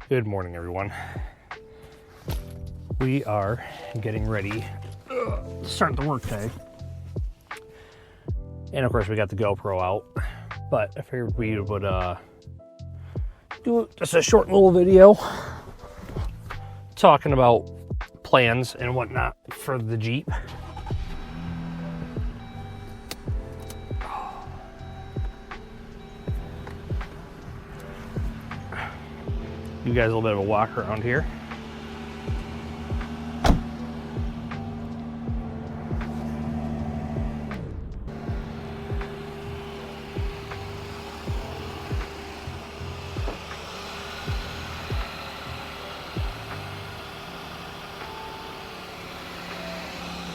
Good morning, everyone. We are getting ready to start the work day. And of course, we got the GoPro out, but I figured we would do just a short little video talking about plans and whatnot for the Jeep. You guys a little bit of a walk around here.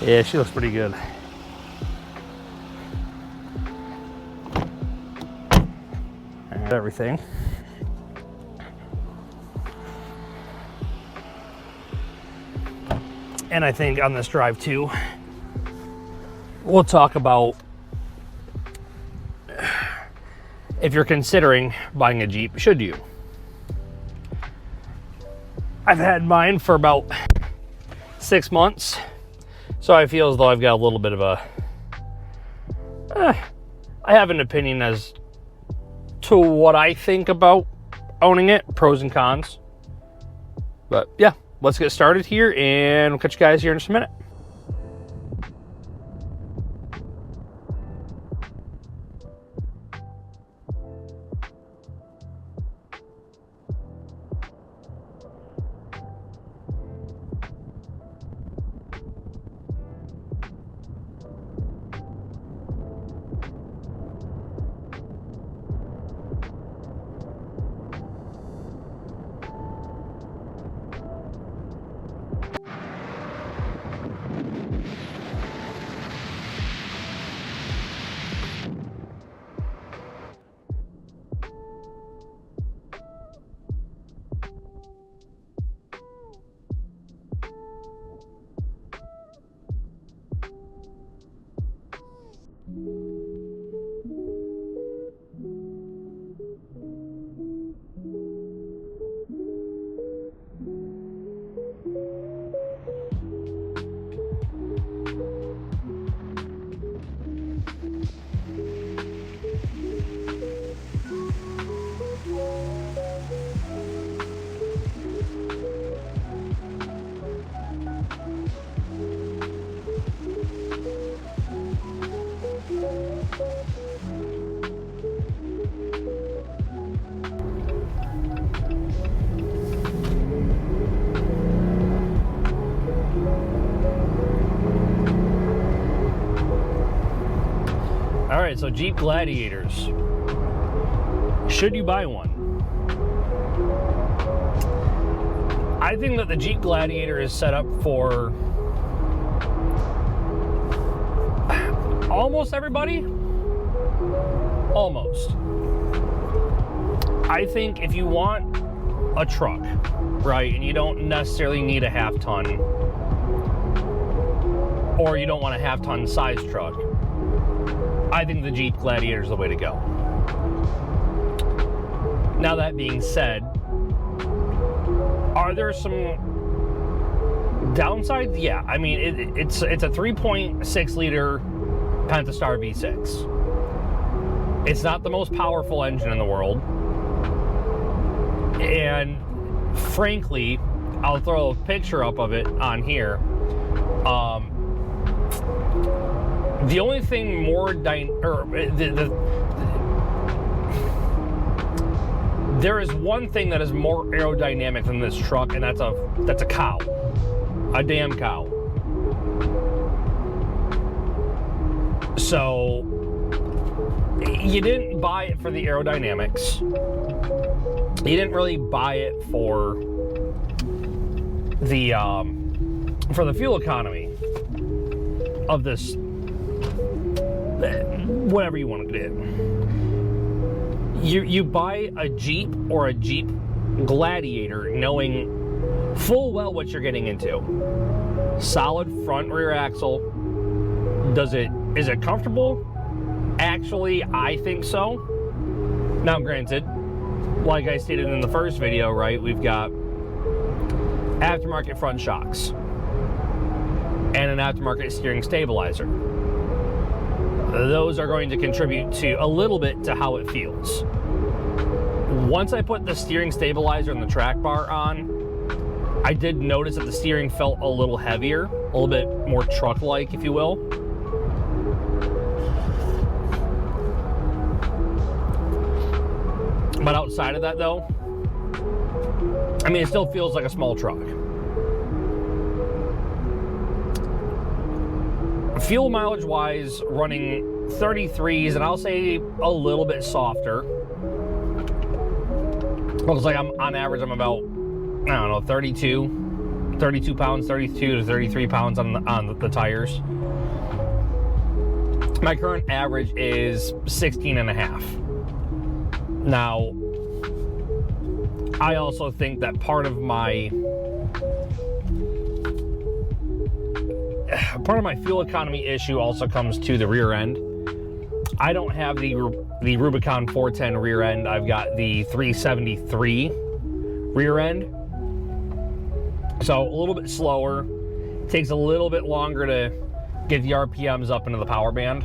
Yeah, she looks pretty good. And everything. And I think on this drive too, we'll talk about if you're considering buying a Jeep, should you? I've had mine for about 6 months, so I feel as though I've got a little bit of a, I have an opinion as to what I think about owning it, pros and cons. But yeah. Let's get started here, and we'll catch you guys here in just a minute. All right, so Jeep Gladiators. Should you buy one? I think that the Jeep Gladiator is set up for almost everybody. Almost. I think if you want a truck, right, and you don't necessarily need a half-ton, or you don't want a half-ton size truck, I think the Jeep Gladiator is the way to go. Now that being said, are there some downsides? Yeah, I mean it's a 3.6 liter Pentastar V6. It's not the most powerful engine in the world, and frankly, I'll throw a picture up of it on here. The only thing more there is one thing that is more aerodynamic than this truck, and that's a cow, a damn cow. So you didn't buy it for the aerodynamics. You didn't really buy it for the fuel economy of this. Whatever you want to do. You buy a Jeep or a Jeep Gladiator knowing full well what you're getting into. Solid front rear axle. Is it comfortable? Actually, I think so. Now granted, like I stated in the first video, right, we've got aftermarket front shocks and an aftermarket steering stabilizer. Those are going to contribute to a little bit to how it feels. Once I put the steering stabilizer and the track bar on, I did notice that the steering felt a little heavier, a little bit more truck-like, if you will. But outside of that, though, I mean, it still feels like a small truck. Fuel mileage-wise, running 33s, and I'll say a little bit softer. Looks like on average, I'm about, I don't know, 32 pounds, 32 to 33 pounds on the tires. My current average is 16 and a half. Now, I also think that part of my fuel economy issue also comes to the rear end. I don't have the Rubicon 410 rear end. I've got the 373 rear end. So a little bit slower. Takes a little bit longer to get the RPMs up into the power band.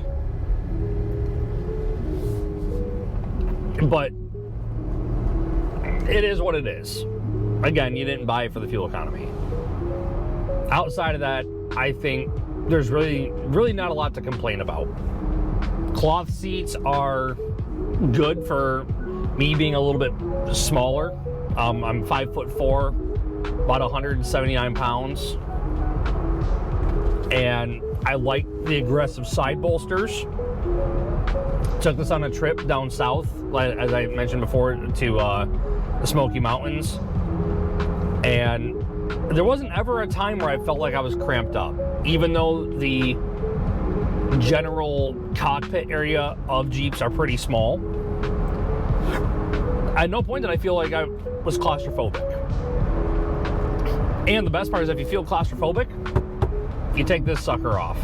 But it is what it is. Again, you didn't buy it for the fuel economy. Outside of that, I think there's really not a lot to complain about. Cloth seats are good for me being a little bit smaller. I'm 5'4", about 179 pounds. And I like the aggressive side bolsters. Took this on a trip down south, as I mentioned before, to the Smoky Mountains. And there wasn't ever a time where I felt like I was cramped up. Even though the general cockpit area of Jeeps are pretty small, at no point did I feel like I was claustrophobic. And the best part is, if you feel claustrophobic, you take this sucker off.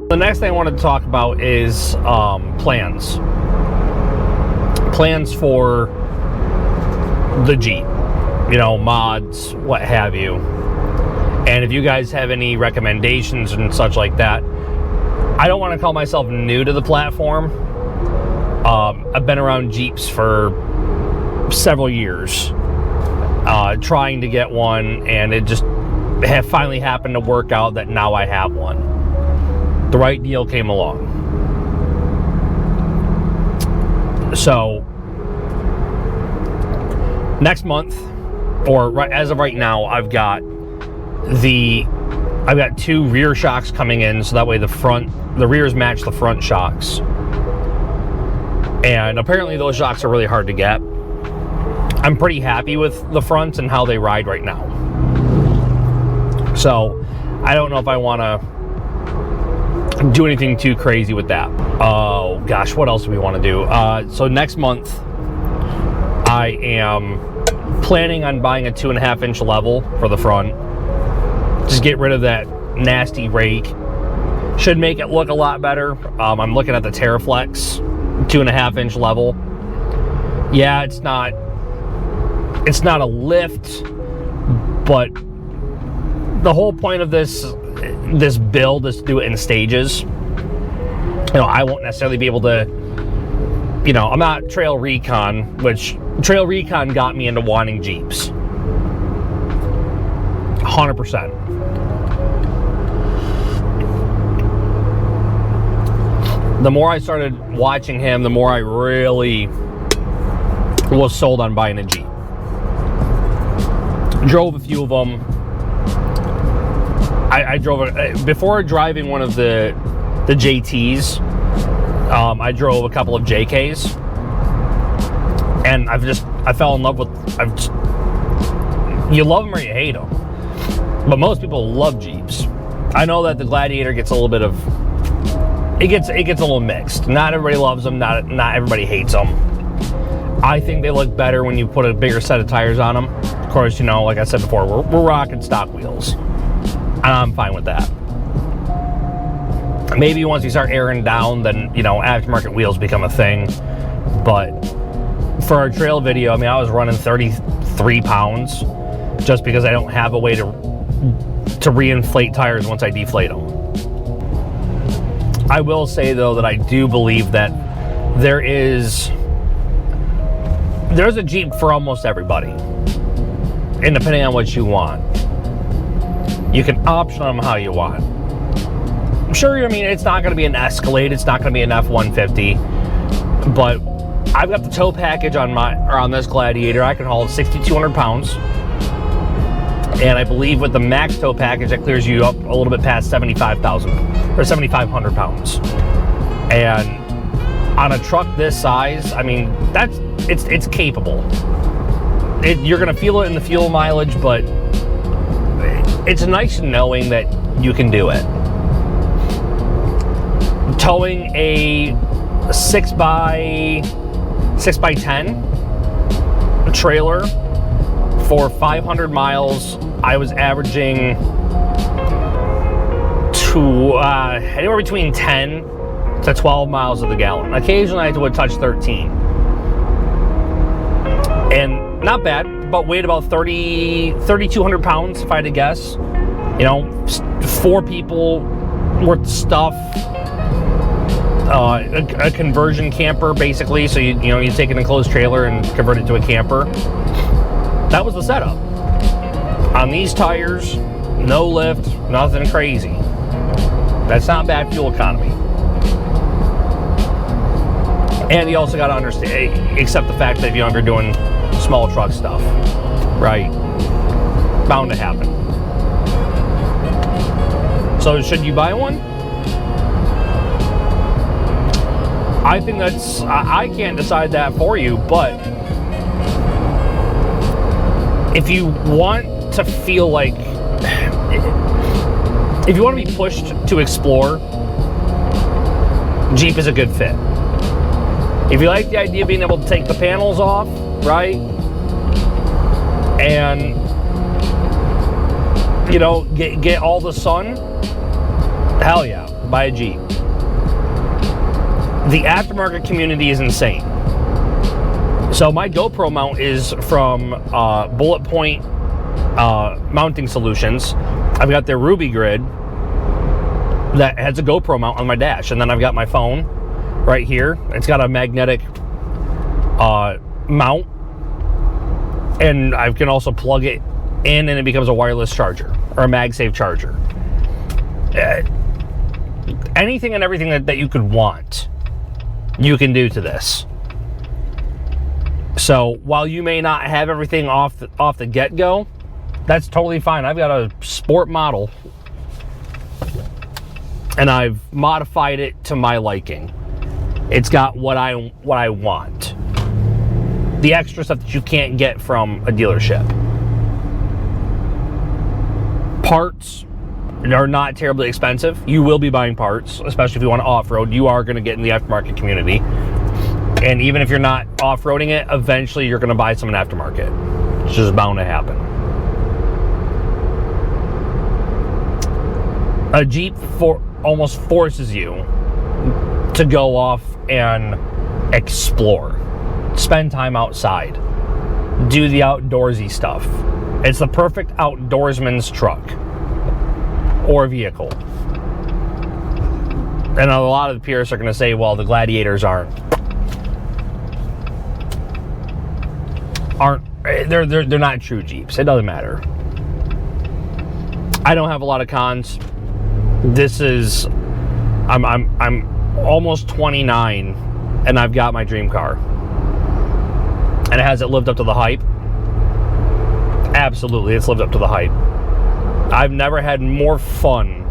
The next thing I wanted to talk about is plans. Plans for the Jeep. You know, mods, what have you. And if you guys have any recommendations and such like that, I don't want to call myself new to the platform. I've been around Jeeps for several years, trying to get one, and it just finally happened to work out that now I have one. The right deal came along. So next month, or as of right now, I've got two rear shocks coming in, so that way the rears match the front shocks. And apparently those shocks are really hard to get. I'm pretty happy with the fronts and how they ride right now. So I don't know if I want to do anything too crazy with that. Oh gosh, what else do we want to do? So next month, I am planning on buying a 2.5-inch level for the front. Just get rid of that nasty rake. Should make it look a lot better. I'm looking at the Terraflex 2.5-inch level. Yeah, it's not a lift, but the whole point of this this build, let's do it in stages. I won't necessarily be able to, I'm not Trail Recon, which Trail Recon got me into wanting Jeeps. 100%. The more I started watching him, the more I really was sold on buying a Jeep. Drove a few of them. I drove, before driving one of the JTs, I drove a couple of JKs, and I fell in love with, you love them or you hate them, but most people love Jeeps. I know that the Gladiator gets a little bit of, it gets a little mixed. Not everybody loves them, not everybody hates them. I think they look better when you put a bigger set of tires on them. Of course, like I said before, we're rocking stock wheels, and I'm fine with that. Maybe once you start airing down, then, aftermarket wheels become a thing. But for our trail video, I was running 33 pounds just because I don't have a way to reinflate tires once I deflate them. I will say, though, that I do believe that there's a Jeep for almost everybody. And depending on what you want, you can option them how you want. Sure, it's not going to be an Escalade, it's not going to be an F-150, but I've got the tow package on this Gladiator. I can haul 6,200 pounds, and I believe with the max tow package, that clears you up a little bit past 75,000 or 7,500 pounds. And on a truck this size, it's capable. You're going to feel it in the fuel mileage, but it's nice knowing that you can do it. Towing a 6x10 trailer for 500 miles, I was averaging anywhere between 10 to 12 miles of the gallon. Occasionally I would touch 13. And not bad, but weighed about 3,200 pounds if I had to guess. 4 people worth of stuff. A conversion camper, basically. So you take an enclosed trailer and convert it to a camper. That was the setup. On these tires, no lift, nothing crazy. That's not bad fuel economy. And you also got to understand, accept the fact that if you're doing small truck stuff, right? Bound to happen. So should you buy one? I think I can't decide that for you, but if you want to feel like, if you want to be pushed to explore, Jeep is a good fit. If you like the idea of being able to take the panels off, right, and get all the sun, hell yeah, buy a Jeep. The aftermarket community is insane. So my GoPro mount is from Bullet Point Mounting Solutions. I've got their Ruby Grid that has a GoPro mount on my dash, and then I've got my phone right here. It's got a magnetic mount, and I can also plug it in, and it becomes a wireless charger or a MagSafe charger. Anything and everything that you could want, you can do to this. So while you may not have everything off the get-go, that's totally fine. I've got a sport model, and I've modified it to my liking. It's got what I want. The extra stuff that you can't get from a dealership. Parts are not terribly expensive. You will be buying parts, especially if you want to off-road. You are going to get in the aftermarket community. And even if you're not off-roading it, eventually you're going to buy some in aftermarket. It's just bound to happen. A Jeep almost forces you to go off and explore. Spend time outside. Do the outdoorsy stuff. It's the perfect outdoorsman's truck. or vehicle. And a lot of the peers are going to say, well, the Gladiators aren't, they're not true Jeeps. It doesn't matter. I don't have a lot of cons. This is, I'm almost 29 and I've got my dream car. And has it lived up to the hype? Absolutely, it's lived up to the hype. I've never had more fun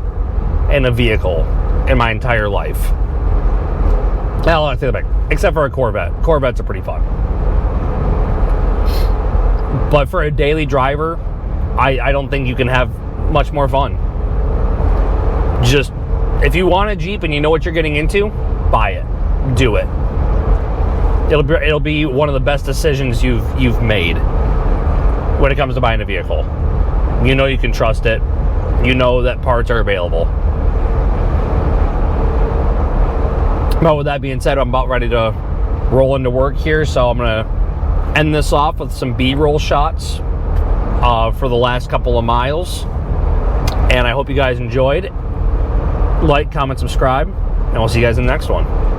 in a vehicle in my entire life. Well, I think back, except for a Corvette. Corvettes are pretty fun. But for a daily driver, I don't think you can have much more fun. Just, if you want a Jeep and you know what you're getting into, buy it. Do it. It'll be one of the best decisions you've made when it comes to buying a vehicle. You know you can trust it. You know that parts are available. But with that being said, I'm about ready to roll into work here, so I'm going to end this off with some B-roll shots for the last couple of miles. And I hope you guys enjoyed. Like, comment, subscribe, and we'll see you guys in the next one.